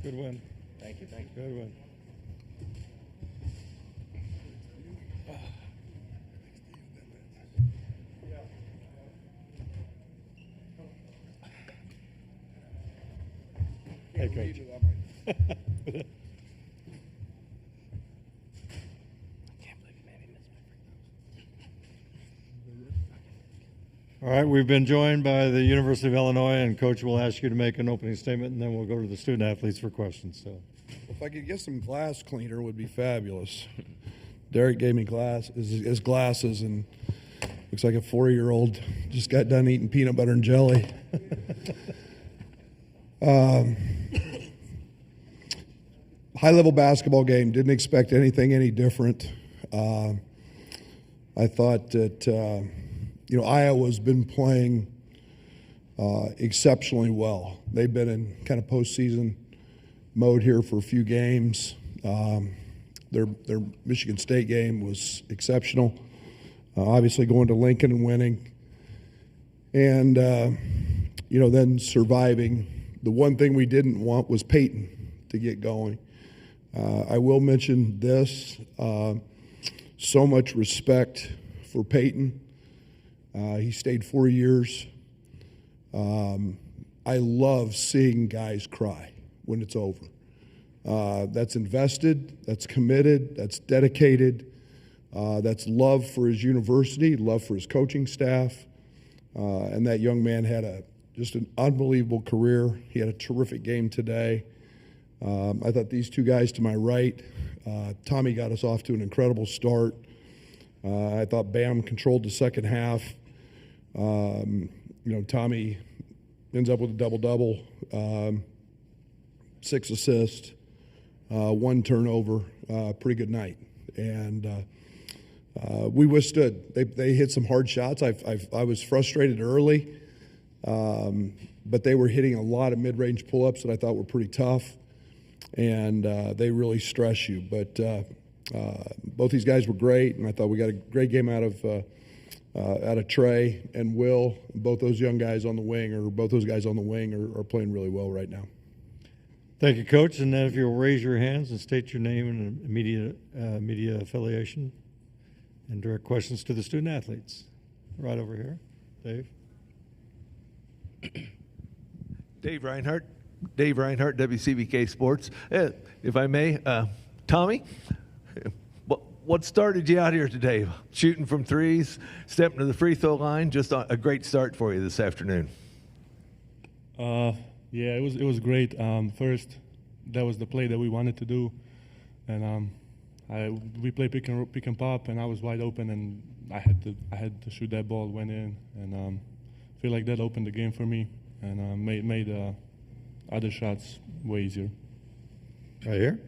Good win. Thank you. Good win. Hey, Coach. All right, we've been joined by the University of Illinois, and Coach will ask you to make an opening statement, and then we'll go to the student athletes for questions. So, if I could get some glass cleaner, it would be fabulous. Derek gave me his glasses, and looks like a 4-year-old just got done eating peanut butter and jelly. High-level basketball game. Didn't expect anything any different. I thought that Iowa's been playing exceptionally well. They've been in kind of postseason mode here for a few games. Their Michigan State game was exceptional. Obviously going to Lincoln and winning. And, then surviving. The one thing we didn't want was Peyton to get going. I will mention this. So much respect for Peyton. He stayed 4 years. I love seeing guys cry when it's over. That's invested, that's committed, that's dedicated, that's love for his university, love for his coaching staff. And that young man had just an unbelievable career. He had a terrific game today. I thought these two guys to my right, Tommy got us off to an incredible start. I thought Bam controlled the second half. Tommy ends up with a double-double, 6 assists, 1 turnover, pretty good night. And we withstood. They hit some hard shots. I was frustrated early, but they were hitting a lot of mid-range pull-ups that I thought were pretty tough, and they really stress you. But both these guys were great, and I thought we got a great game out of Trey and Will. Both those guys on the wing are playing really well right now. thank you, Coach. And then if you'll raise your hands and state your name and media affiliation, and direct questions to the student athletes. Right over here, Dave. Dave Reinhardt, WCBK Sports. If I may, Tommy, what started you out here today? Shooting from threes, stepping to the free throw line, just a great start for you this afternoon. Yeah, it was great. First, that was the play that we wanted to do, and we played pick and pop, and I was wide open, and I had to shoot that ball. Went in, and I feel like that opened the game for me, and made other shots way easier. Right here.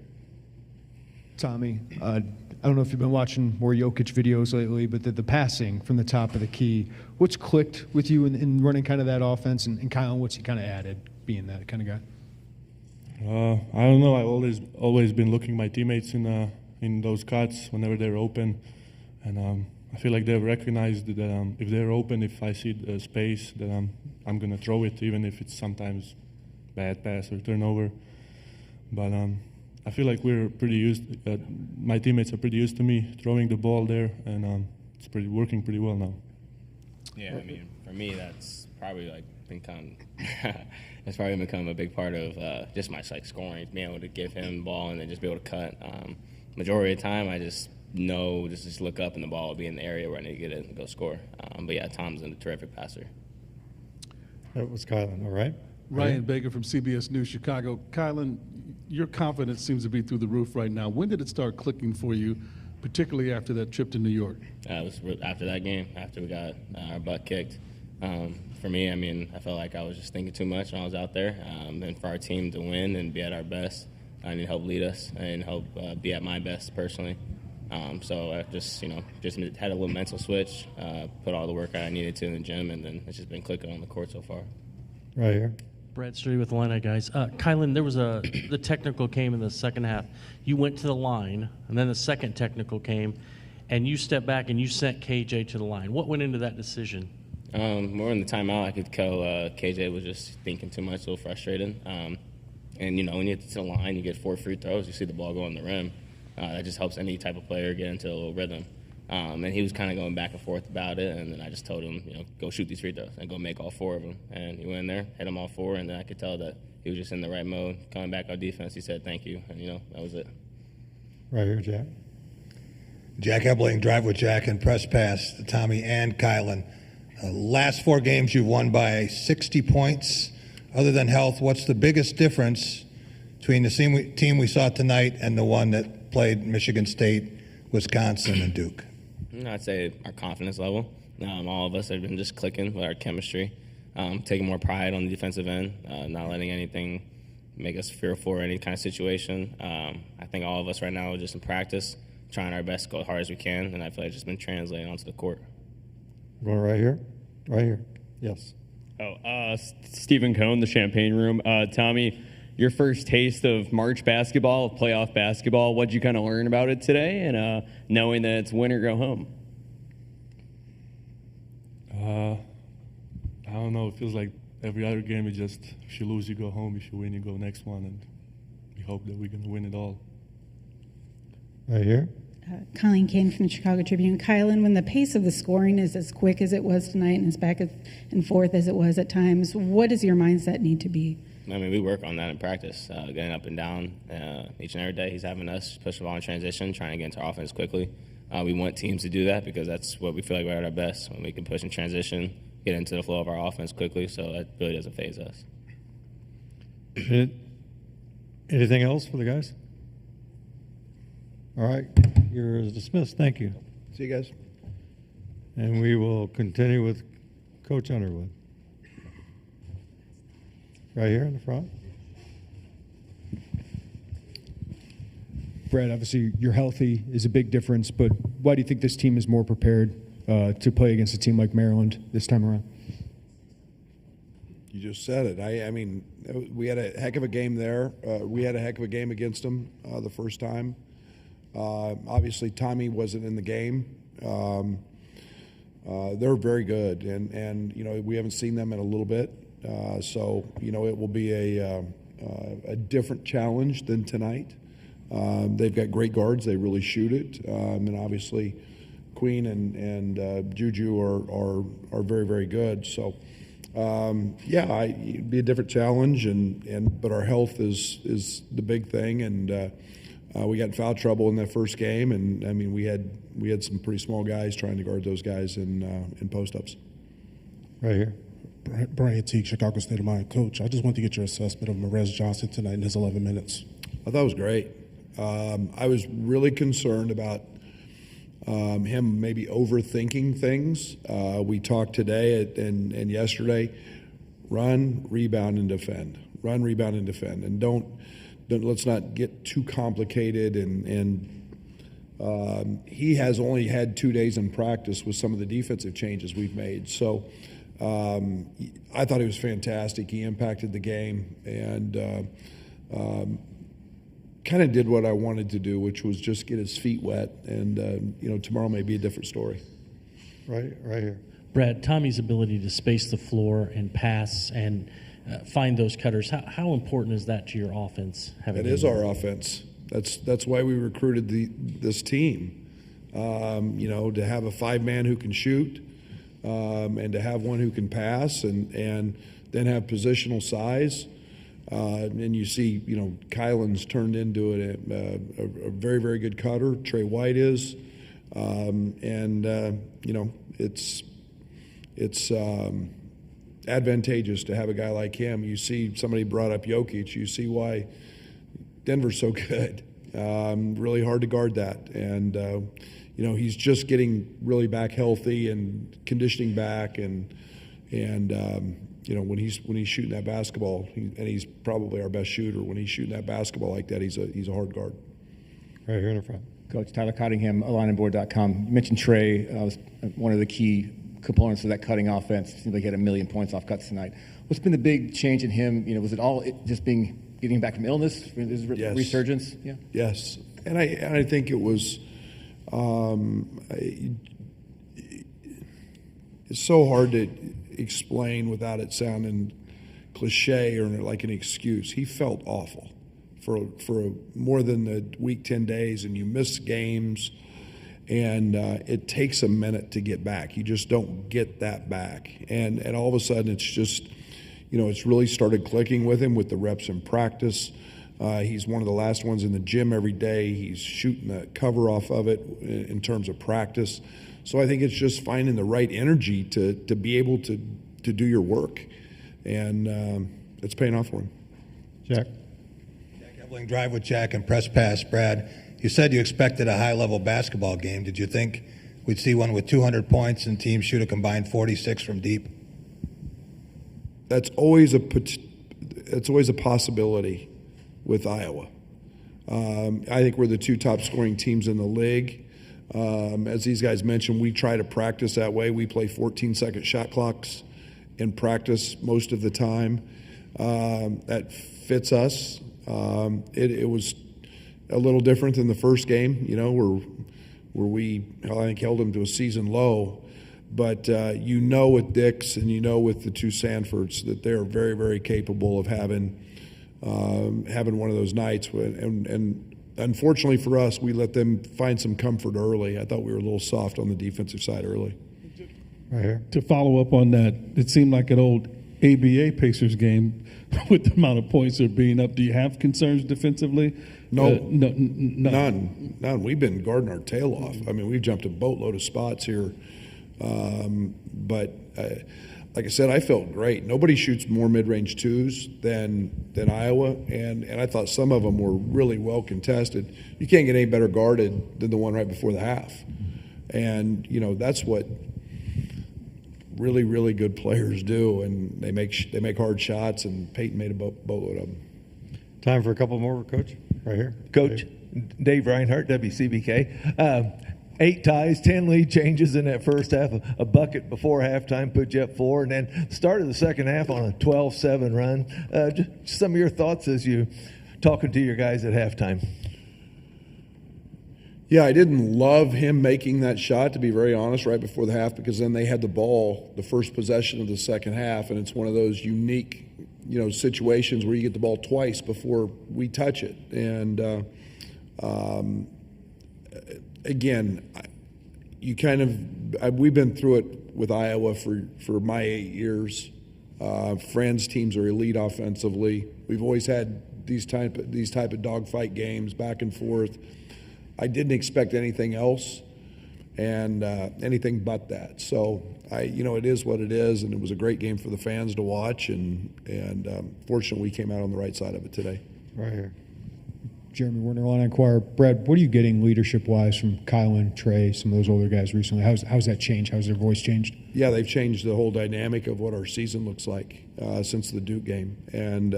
Tommy, I don't know if you've been watching more Jokic videos lately, but the passing from the top of the key, what's clicked with you in running kind of that offense, and Kylan, what's he kind of added being that kind of guy? I don't know. I've always been looking at my teammates in those cuts whenever they're open, and I feel like they've recognized that if they're open, if I see the space, that I'm gonna throw it, even if it's sometimes bad pass or turnover. But I feel like we're pretty used. My teammates are pretty used to me throwing the ball there, and it's working pretty well now. Yeah, I mean, for me, that's probably it's probably become a big part of just my scoring, being able to give him the ball and then just be able to cut. Majority of the time, I just know just look up and the ball will be in the area where I need to get it and go score. But yeah, Tom's a terrific passer. That was Kylan, all right? Ryan Baker from CBS News Chicago. Kylan, your confidence seems to be through the roof right now. When did it start clicking for you, particularly after that trip to New York? It was after that game, after we got our butt kicked. For me, I mean, I felt like I was just thinking too much when I was out there. And for our team to win and be at our best, I need help lead us and help be at my best personally. So I just had a little mental switch, put all the work I needed to in the gym, and then it's just been clicking on the court so far. Right here. Brad Sturdy with Illini, guys. Kylan, there was the technical came in the second half. You went to the line, and then the second technical came, and you stepped back and you sent KJ to the line. What went into that decision? More in the timeout, I could tell KJ was just thinking too much, a little frustrated. And, when you get to the line, you get 4 free throws, you see the ball go on the rim. That just helps any type of player get into a little rhythm. And he was kind of going back and forth about it, and then I just told him, go shoot these free throws and go make all 4 of them. And he went in there, hit them all 4, and then I could tell that he was just in the right mode. Coming back on defense, he said thank you, and, that was it. Right here, Jack. Jack Ebling, Drive with Jack, and Press Pass to Tommy and Kylan. Last 4 games you've won by 60 points. Other than health, what's the biggest difference between the team we saw tonight and the one that played Michigan State, Wisconsin, and Duke? I'd say our confidence level. All of us have been just clicking with our chemistry, taking more pride on the defensive end, not letting anything make us fearful or any kind of situation. I think all of us right now are just in practice, trying our best to go as hard as we can, and I feel like it's just been translating onto the court. Going right here? Right here. Yes. Stephen Cohn, the Champagne Room. Tommy, your first taste of March basketball, of playoff basketball, what'd you kind of learn about it today, and knowing that it's win or go home? I don't know. It feels like every other game is just, if you lose, you go home. If you win, you go next one, and we hope that we're going to win it all. Right here. Colleen Kane from the Chicago Tribune. Kylan, when the pace of the scoring is as quick as it was tonight and as back and forth as it was at times, what does your mindset need to be? We work on that in practice, getting up and down each and every day. He's having us push the ball in transition, trying to get into our offense quickly. We want teams to do that because that's what we feel like we're at our best, when we can push in transition, get into the flow of our offense quickly, so that really doesn't faze us. Anything else for the guys? All right, you're dismissed. Thank you. See you guys. And we will continue with Coach Underwood. Right here in the front. Brad, obviously you're healthy is a big difference, but why do you think this team is more prepared to play against a team like Maryland this time around? You just said it. I mean, we had a heck of a game there. We had a heck of a game against them the first time. Obviously, Tommy wasn't in the game. They're very good, and we haven't seen them in a little bit. So it will be a different challenge than tonight. They've got great guards. They really shoot it, and obviously, Queen and Juju are very, very good. So. It'd be a different challenge, but our health is the big thing, and we got in foul trouble in that first game, and I mean we had some pretty small guys trying to guard those guys in post-ups. Right here. Brian Teague, Chicago State of Mind. Coach, I just want to get your assessment of Marez Johnson tonight in his 11 minutes. I thought it was great. I was really concerned about him maybe overthinking things. We talked today and yesterday. Run, rebound, and defend. Run, rebound, and defend. And don't let's not get too complicated. And he has only had 2 days in practice with some of the defensive changes we've made. So I thought he was fantastic. He impacted the game and kind of did what I wanted to do, which was just get his feet wet. And tomorrow may be a different story. Right here. Brad, Tommy's ability to space the floor and pass and find those cutters, how important is that to your offense? It is our offense. That's why we recruited this team. To have a 5-man who can shoot, and to have one who can pass, and then have positional size. And you see, Kylan's turned into a very, very good cutter. Trey White is, it's advantageous to have a guy like him. You see, somebody brought up Jokic. You see why Denver's so good. Really hard to guard that, and he's just getting really back healthy and conditioning back, and when he's shooting that basketball, and he's probably our best shooter. When he's shooting that basketball like that, he's a hard guard. Right here in the front. Coach Tyler Cottingham, AligninBoard.com. You mentioned Trey was one of the key components of that cutting offense. It seems like he had 1 million points off cuts tonight. What's been the big change in him? Was it all just getting back from illness, his resurgence? Yeah. Yes, and I think it was. It's so hard to explain without it sounding cliche or like an excuse. He felt awful for more than a week, 10 days, and you miss games, and it takes a minute to get back. You just don't get that back. And all of a sudden it's just, it's really started clicking with him with the reps in practice. He's one of the last ones in the gym every day. He's shooting the cover off of it in terms of practice. So I think it's just finding the right energy to be able to do your work. And it's paying off for him. Jack. Ebling drive with Jack and press pass, Brad. You said you expected a high-level basketball game. Did you think we'd see one with 200 points and teams shoot a combined 46 from deep? That's always a possibility with Iowa. I think we're the 2 top scoring teams in the league. As these guys mentioned, we try to practice that way. We play 14-second shot clocks in practice most of the time. That fits us. It was a little different than the first game, where we, I think, held them to a season low. But with Dix and with the 2 Sanfords that they're very, very capable of having one of those nights. And unfortunately for us, we let them find some comfort early. I thought we were a little soft on the defensive side early. Right here. To follow up on that, it seemed like an old ABA Pacers game with the amount of points they're being up. Do you have concerns defensively? No, none. None. We've been guarding our tail off. I mean, we've jumped a boatload of spots here. But like I said, I felt great. Nobody shoots more mid-range 2s than Iowa, and I thought some of them were really well contested. You can't get any better guarded than the one right before the half. And, that's what really, really good players do, and they make hard shots, and Peyton made a boatload of them. Time for a couple more, Coach. Right here. Coach Dave Reinhardt, WCBK. 8 ties, 10 lead changes in that first half. A bucket before halftime put you up 4, and then started the second half on a 12-7 run. Just some of your thoughts as you talking to your guys at halftime. Yeah, I didn't love him making that shot, to be very honest, right before the half, because then they had the ball the first possession of the second half, and it's one of those unique, situations where you get the ball twice before we touch it. And again, we've been through it with Iowa for my 8 years. Friends teams are elite offensively. We've always had these type of dogfight games back and forth. I didn't expect anything else, and anything but that. So it is what it is, and it was a great game for the fans to watch, and fortunately we came out on the right side of it today. Right here. Jeremy Werner, Illini Inquirer. Brad, what are you getting leadership-wise from Kylan, Trey, some of those older guys recently? How's that changed? How's their voice changed? Yeah, they've changed the whole dynamic of what our season looks like since the Duke game, and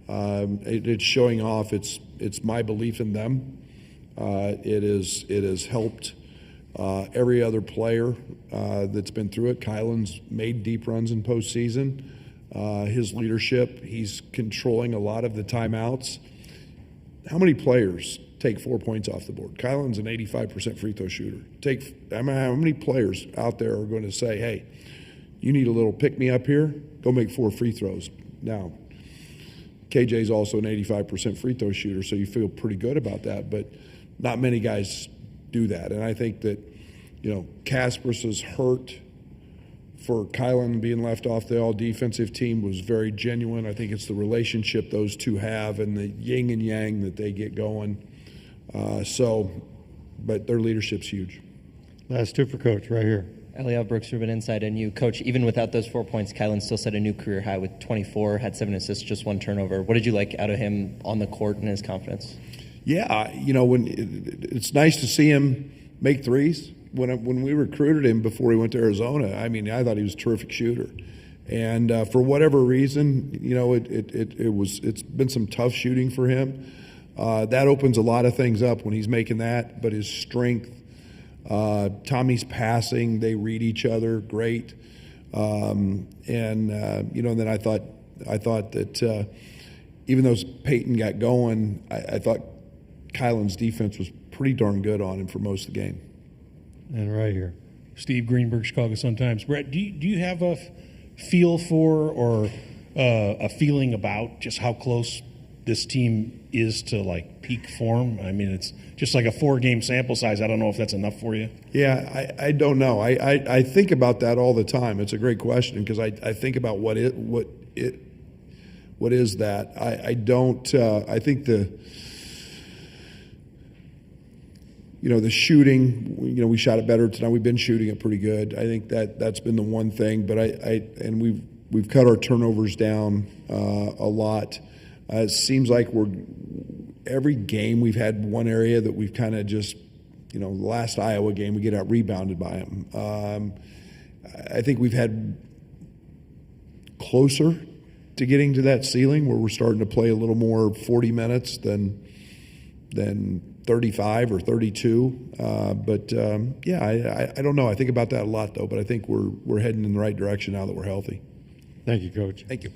it's showing off. It's my belief in them. It has helped every other player that's been through it. Kylan's made deep runs in postseason. His leadership, he's controlling a lot of the timeouts. How many players take 4 points off the board? Kylan's an 85% free throw shooter. How many players out there are going to say, hey, you need a little pick-me-up here? Go make 4 free throws. Now, KJ's also an 85% free throw shooter, so you feel pretty good about that, but not many guys do that. And I think that, Kaspers's hurt for Kylan being left off the all-defensive team was very genuine. I think it's the relationship those two have and the yin and yang that they get going. But their leadership's huge. Last 2 for Coach, right here. Eliel Brooks, Ruben Inside, and you. Coach, even without those 4 points, Kylan still set a new career high with 24, had 7 assists, just 1 turnover. What did you like out of him on the court and his confidence? Yeah, when it's nice to see him make threes. When we recruited him before he went to Arizona, I thought he was a terrific shooter. And for whatever reason, it's been some tough shooting for him. That opens a lot of things up when he's making that. But his strength, Tommy's passing, they read each other great. And then I thought that even though Peyton got going, I thought Kylan's defense was pretty darn good on him for most of the game. And right here. Steve Greenberg, Chicago Sun-Times. Brett, do you have a feel for or a feeling about just how close this team is to like peak form? I mean, it's just like a 4-game sample size. I don't know if that's enough for you. Yeah, I don't know. I think about that all the time. It's a great question because I think about what is that. I don't. I think the shooting. We shot it better tonight. We've been shooting it pretty good. I think that's been the one thing. But and we've cut our turnovers down a lot. It seems like every game we've had one area that we've kind of just, the last Iowa game we get out rebounded by them. I think we've had closer to getting to that ceiling where we're starting to play a little more 40 minutes than 35 or 32. I don't know. I think about that a lot though. But I think we're heading in the right direction now that we're healthy. Thank you, Coach. Thank you.